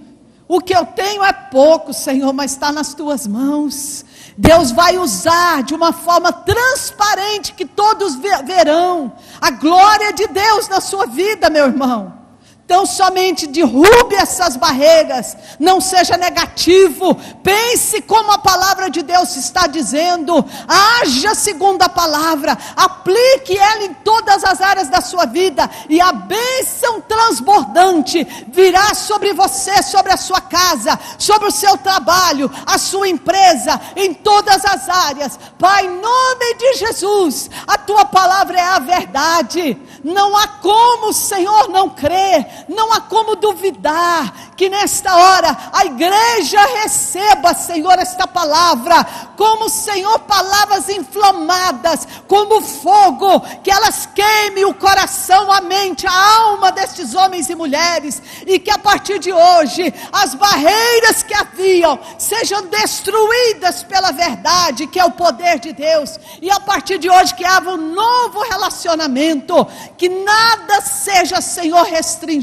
O que eu tenho é pouco, Senhor, mas está nas tuas mãos. Deus vai usar de uma forma transparente que todos verão a glória de Deus na sua vida, meu irmão. Então somente derrube essas barreiras, não seja negativo, pense como a palavra de Deus está dizendo, haja segundo a palavra, aplique ela em todas as áreas da sua vida, e a bênção transbordante virá sobre você, sobre a sua casa, sobre o seu trabalho, a sua empresa, em todas as áreas. Pai, em nome de Jesus, a tua palavra é a verdade, não há como, Senhor, não crer, não há como duvidar, que nesta hora a igreja receba, Senhor, esta palavra, como, Senhor, palavras inflamadas, como fogo, que elas queimem o coração, a mente, a alma destes homens e mulheres, e que a partir de hoje, as barreiras que haviam, sejam destruídas pela verdade, que é o poder de Deus, e a partir de hoje que haja um novo relacionamento, que nada seja, Senhor, restringido,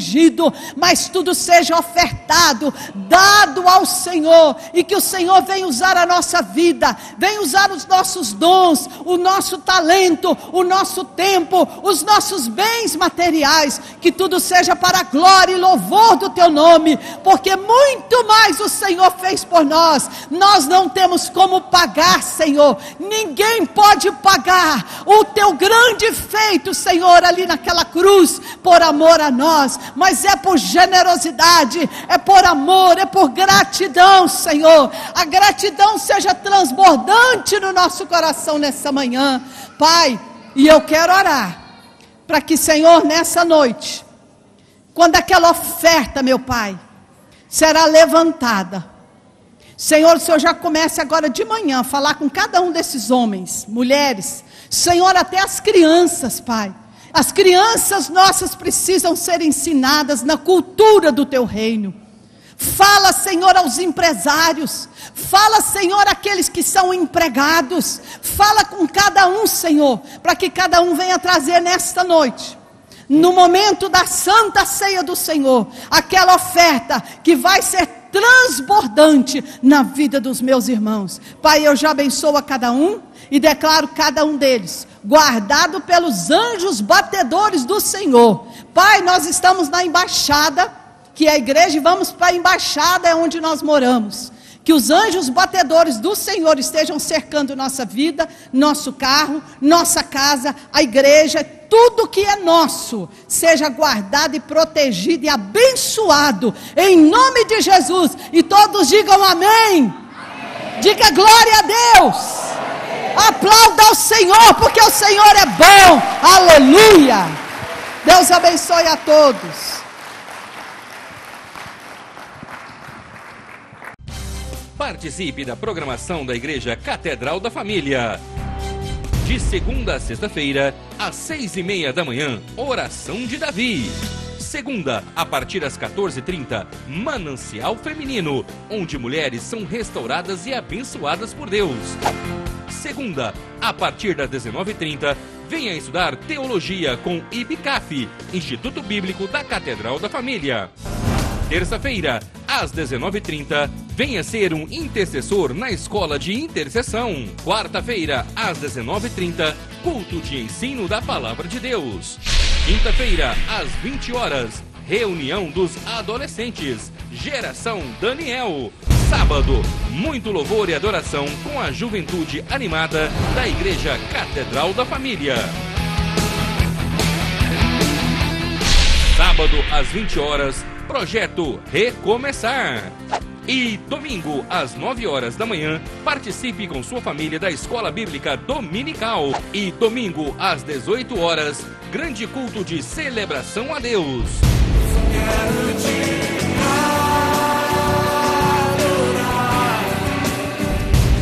mas tudo seja ofertado, dado ao Senhor, e que o Senhor venha usar a nossa vida, venha usar os nossos dons, o nosso talento, o nosso tempo, os nossos bens materiais, que tudo seja para a glória e louvor do teu nome, porque muito mais o Senhor fez por nós, nós não temos como pagar, Senhor, ninguém pode pagar o teu grande feito, Senhor, ali naquela cruz, por amor a nós, mas é por generosidade, é por amor, é por gratidão, Senhor. A gratidão seja transbordante no nosso coração nessa manhã, Pai. E eu quero orar para que, Senhor, nessa noite, quando aquela oferta, meu Pai, será levantada, Senhor, o Senhor já comece agora de manhã a falar com cada um desses homens, mulheres, Senhor, até as crianças, Pai. As crianças nossas precisam ser ensinadas na cultura do teu reino. Fala, Senhor, aos empresários. Fala, Senhor, àqueles que são empregados. Fala com cada um, Senhor, para que cada um venha trazer nesta noite, no momento da santa ceia do Senhor, aquela oferta que vai ser transbordante na vida dos meus irmãos. Pai, eu já abençoo a cada um e declaro cada um deles guardado pelos anjos batedores do Senhor. Pai, nós estamos na embaixada, que é a igreja, e vamos para a embaixada, é onde nós moramos. Que os anjos batedores do Senhor estejam cercando nossa vida, nosso carro, nossa casa, a igreja, tudo que é nosso, seja guardado e protegido e abençoado, em nome de Jesus. E todos digam amém. Amém. Diga glória a Deus. Aplauda ao Senhor, porque o Senhor é bom. Aleluia. Deus abençoe a todos. Participe da programação da Igreja Catedral da Família. De segunda a sexta-feira, às 6:30 da manhã, Oração de Davi. Segunda, a partir das 14h30, Manancial Feminino, onde mulheres são restauradas e abençoadas por Deus. Segunda, a partir das 19h30, venha estudar Teologia com IBCAF, Instituto Bíblico da Catedral da Família. Terça-feira, às 19h30, venha ser um intercessor na Escola de Intercessão. Quarta-feira, às 19h30, culto de ensino da Palavra de Deus. Quinta-feira, às 20 horas, reunião dos adolescentes, Geração Daniel. Sábado, muito louvor e adoração com a juventude animada da Igreja Catedral da Família. Sábado, às 20 horas, Projeto Recomeçar. E domingo, às 9 horas da manhã, participe com sua família da Escola Bíblica Dominical. E domingo, às 18 horas, grande culto de celebração a Deus.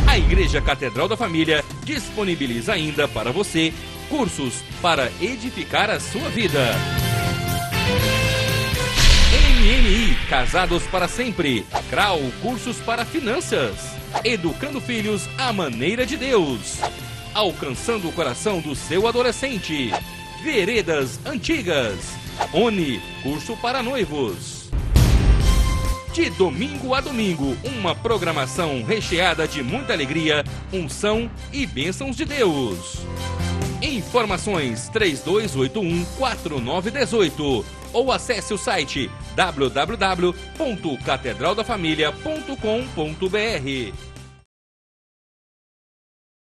A Igreja Catedral da Família disponibiliza ainda para você cursos para edificar a sua vida. MMI, Casados para Sempre. CRAU, cursos para finanças. Educando filhos à maneira de Deus. Alcançando o coração do seu adolescente. Veredas Antigas. ONI, curso para noivos. De domingo a domingo, uma programação recheada de muita alegria, unção e bênçãos de Deus. Informações 3281-4918 ou acesse o site www.catedraldafamilia.com.br.